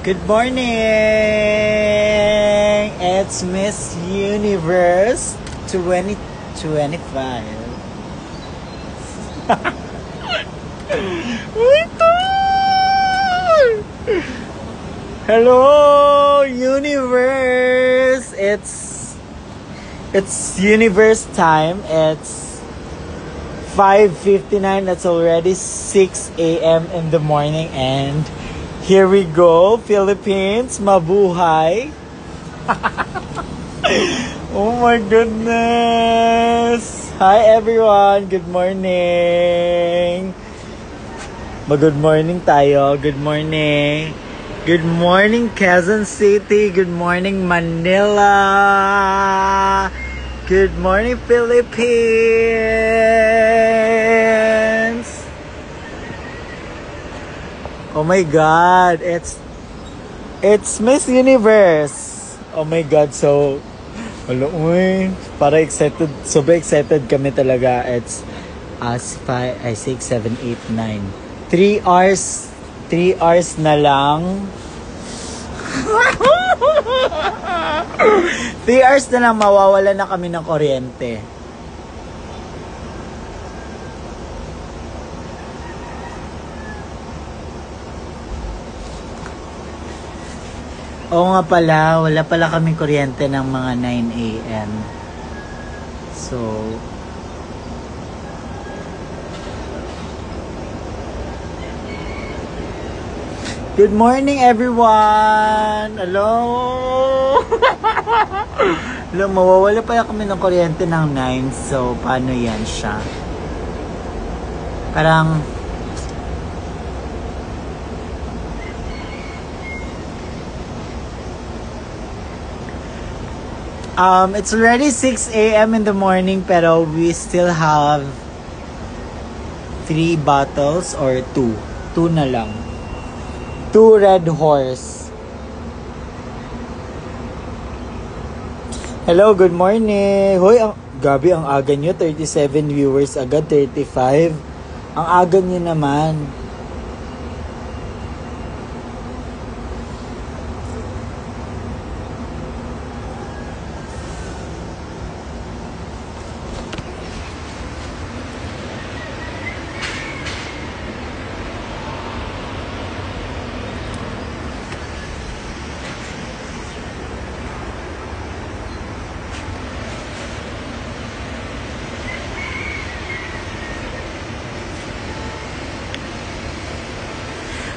Good morning! It's Miss Universe 2025. Hello, Universe! It's Universe time. It's 5:59. That's already 6 a.m. in the morning, and here we go, Philippines, mabuhay. Oh my goodness. Hi everyone, good morning. Good morning tayo, good morning. Good morning Quezon City, good morning Manila. Good morning Philippines. Oh my God, it's Miss Universe. Oh my God, so para excited, super excited kami talaga. It's 6, 7, 8, 9. 3 hours na lang. 3 hours na lang mawawala na kami ng kuryente. Oo nga pala, wala pala kaming kuryente ng mga 9 a.m. So, good morning everyone! Hello! Hello, mawawala pala kami ng kuryente ng 9. So, paano yan siya? Parang it's already 6 a.m. in the morning, pero we still have 3 bottles or 2. 2 na lang. 2 Red Horse. Hello, good morning. Hoy, gabi ang aga nyo. 37 viewers agad, 35. Ang aga nyo naman.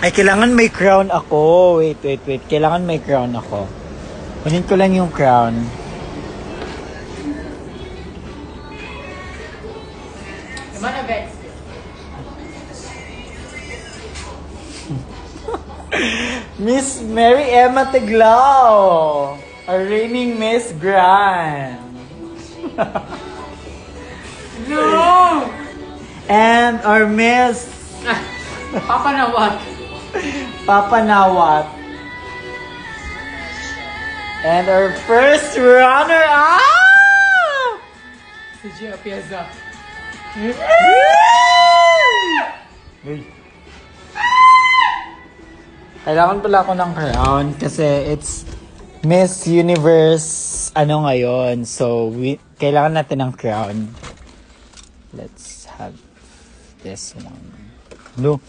Ay, kailangan may crown ako. Wait. Kailangan may crown ako. Kunin ko lang yung crown. Miss Mary Emma Teglao, our reigning Miss Grand. No! And our Miss Papa Nawat. And our first runner-up! Si Gia Piazza. Kailangan pala ako ng crown kasi it's Miss Universe ngayon. So, kailangan natin ng crown. Let's have this one. No,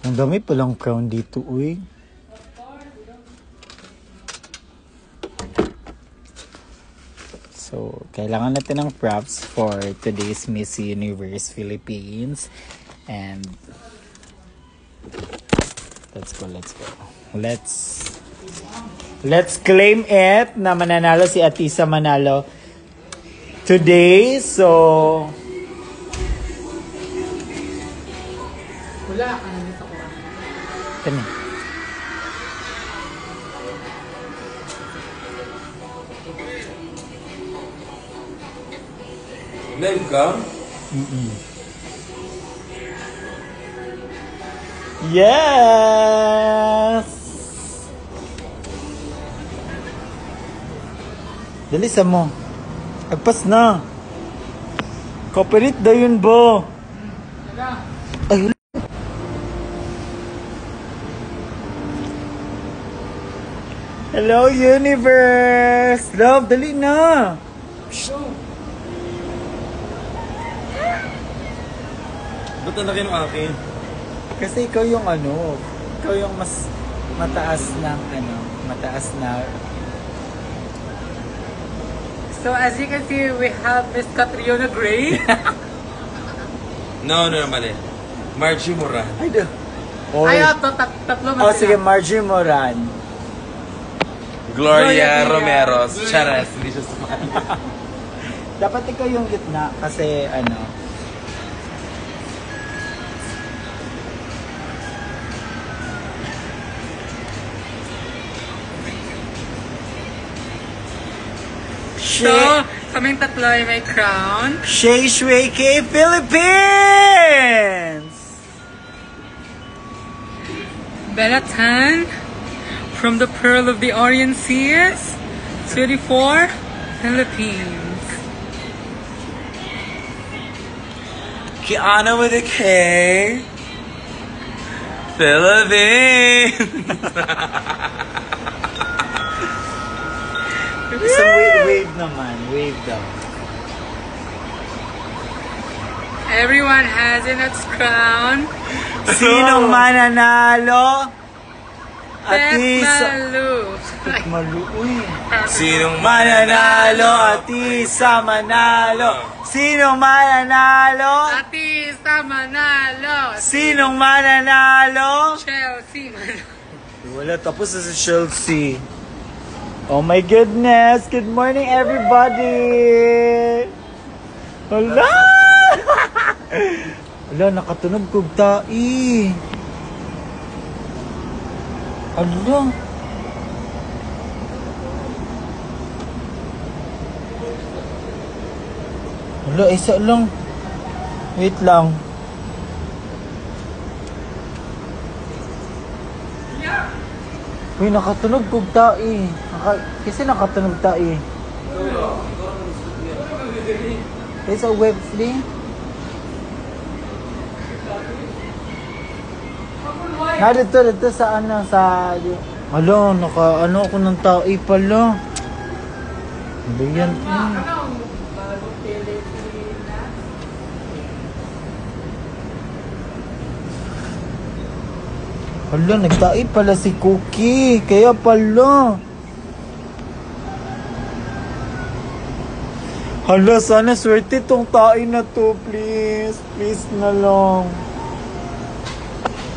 ang dami palang crown dito, uy. So, kailangan natin ng props for today's Miss Universe Philippines. And let's go. Let's claim it na mananalo si Atisa Manalo today. So, wala ka na nito ko. kani. Live ka? Yes! Dalisan mo. Agpas na. Cooperate daw yun ba? Ay, Hello, universe! Love, dali na! Ba't ang laki ng akin? Kasi ikaw yung ikaw yung mas mataas ng mataas na. So as you can see, we have Miss Catriona Gray. No, mali. Margie Moran. Ay, do. Ay, tatlo ba Oh, sila? sige, Margie Moran. Gloria Gloria Romero. Gloria. Charas, hindi siya sumali. Dapat ikaw yung gitna kasi So, kaming tatlo ay may crown. Shay Shui K Philippines! Bella Tan from the Pearl of the Orient Seas, 24, Philippines. Kiana with a K. Philippines. Isang wave naman. Wave daw. Everyone has in its crown. Sinong mananalo? Beth Atisa. Malu. Maluoy. Sinong Mananalo, Atisa manalo. Sinong mananalo? Atisa Manalo. Sinong mananalo? Chelsea Manalo. Wala, tapos na si Chelsea. Oh my goodness! Good morning, everybody! Hala! Hala, nakatunog kog tai. Hala. Hala, isa lang. Wait lang. Uy, nakatunog kog tai. Kasi nakatunog tai. It's a web fling. Dito sa sa... Hala, ako ng tai pala. Ano yan? Hala, nagtai pala si Cookie. Kaya pala. Hala, sana swerte tong tai na to, please. Please na lang.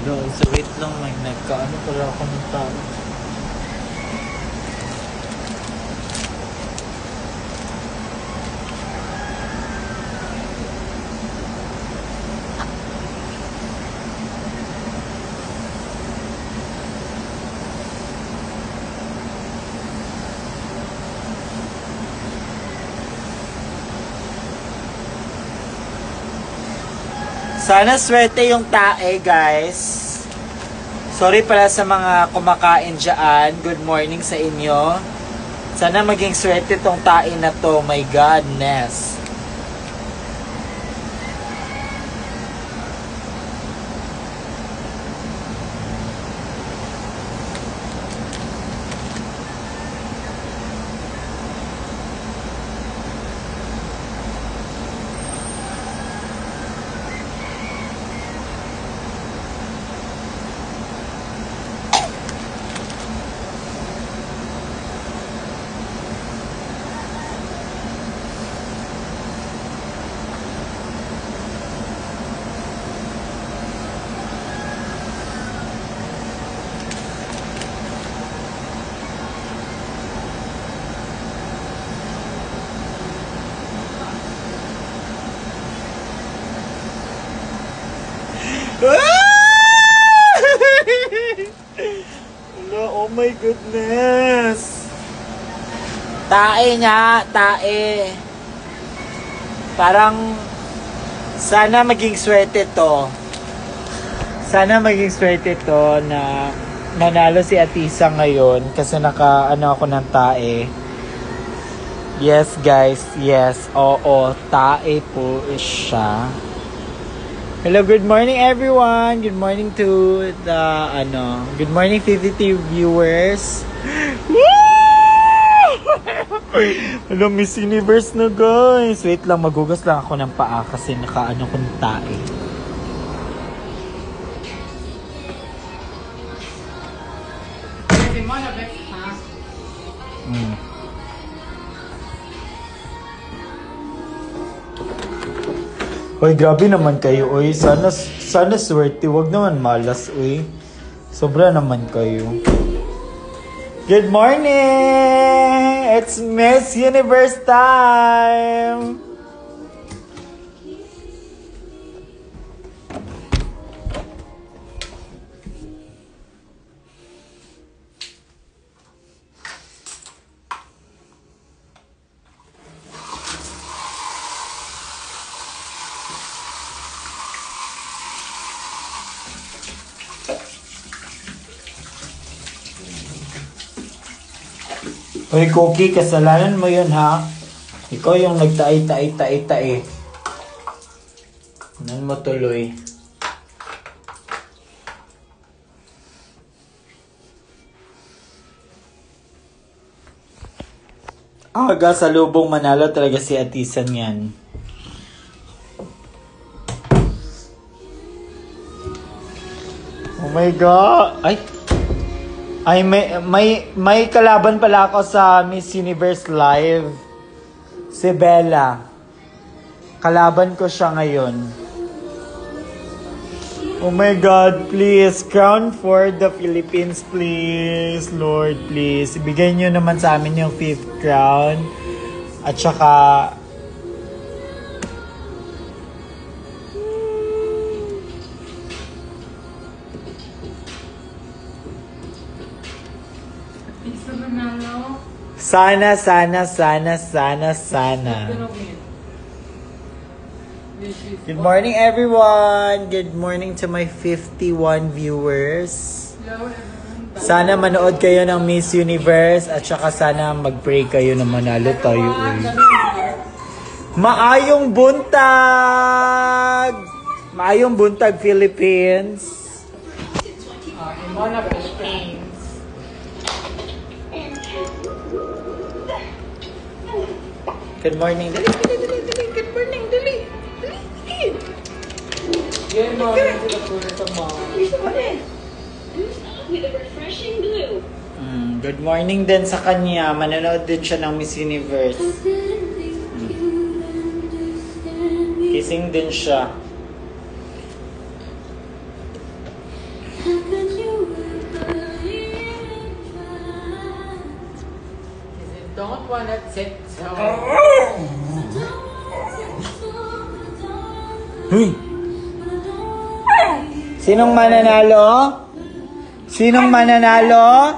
Hala, so wait lang. Nagkaano pala ako ng tai. Sana swerte yung tae, guys. Sorry pala sa mga kumakain dyan. Good morning sa inyo. Sana maging swerte tong tae na to. My goodness. Oh my goodness. Tae nga, tae. Parang sana maging swerte to. Sana maging swerte to na nanalo si Atisa ngayon kasi ako ng tae. Yes guys, yes. Oo, tae po siya. Hello, good morning everyone. Good morning to the good morning 52 viewers. Woo! Hello, Miss Universe na guys. Wait lang, magugas lang ako ng paa kasi nakaano kong tae. Simona, Bex, ha? Hoy, grabe naman kayo, oy. Sana swerte. Wag naman malas, oy. Sobra naman kayo. Good morning! It's Miss Universe time! Hoy, Cookie, kasalanan mo yun, ha? Ikaw yung nagtae. Nan mo tuloy. Aga sa lubong manalo talaga si Atisan yan. Oh my God! Ay, may kalaban pala ako sa Miss Universe Live. Si Bella. Kalaban ko siya ngayon. Oh my God, please. Crown for the Philippines, please. Lord, please. Ibigay nyo naman sa amin yung 5th crown. At saka... Sana. Good morning, everyone! Good morning to my 51 viewers. Sana manood kayo ng Miss Universe at saka sana mag-pray kayo na manalo tayo. Maayong buntag! Maayong buntag, Philippines! In one of the Philippines. Good morning. Dali. Good morning, dali. Good morning to the first mom. With a refreshing blue. Good morning din sa kanya. Manonood din siya ng Miss Universe. Kissing din siya. Don't wanna sit down. Huy! Sinong mananalo? Sinong mananalo?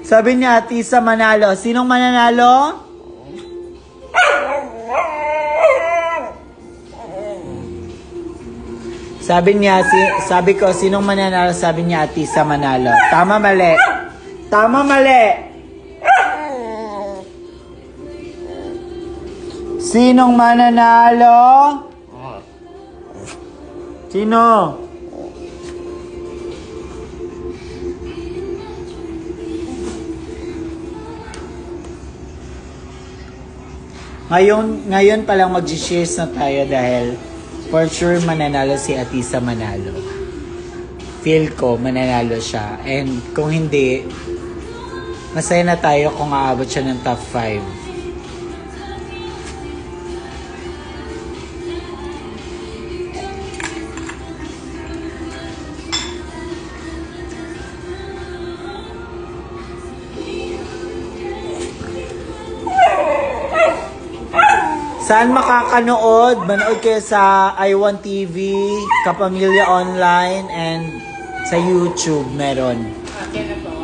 Sabi niya, Tisa manalo. Sinong mananalo? Sabi ko, sinong mananalo? Sabi niya, Tisa manalo. Tama, mali. Tama, mali. Sinong mananalo? Sino? Ngayon pa lang mag-shares na tayo dahil for sure mananalo si Atisa manalo. Feel ko mananalo siya. And kung hindi, masaya na tayo kung aabot siya ng top 5. Saan makakanood? Manood kayo sa I1 TV, Kapamilya Online, and sa YouTube meron. Akin na to.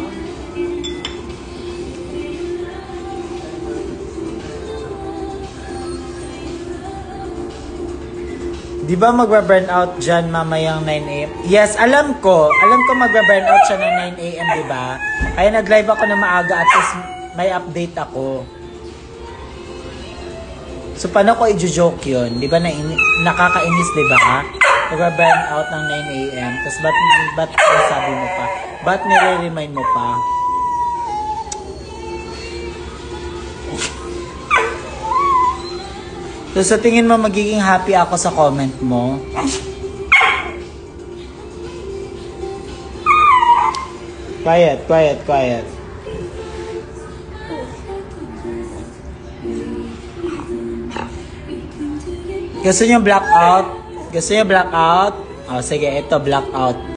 Di ba magba-burn out dyan mamayang 9 a.m.? Yes, alam ko. Alam ko magba-burn out siya ng 9 a.m., di ba? Kaya nag-live ako na maaga at least may update ako. So, paano ko i-joke yun? Di ba nakakainis, di ba? Nag-burn out ng 9 a.m. Tapos, ba't sabi mo pa? Ba't nire-remind mo pa? So sa tingin mo magiging happy ako sa comment mo? Quiet, quiet, quiet. Gusto niyo blackout? Gusto niyo blackout? Oh, sige, ito blackout.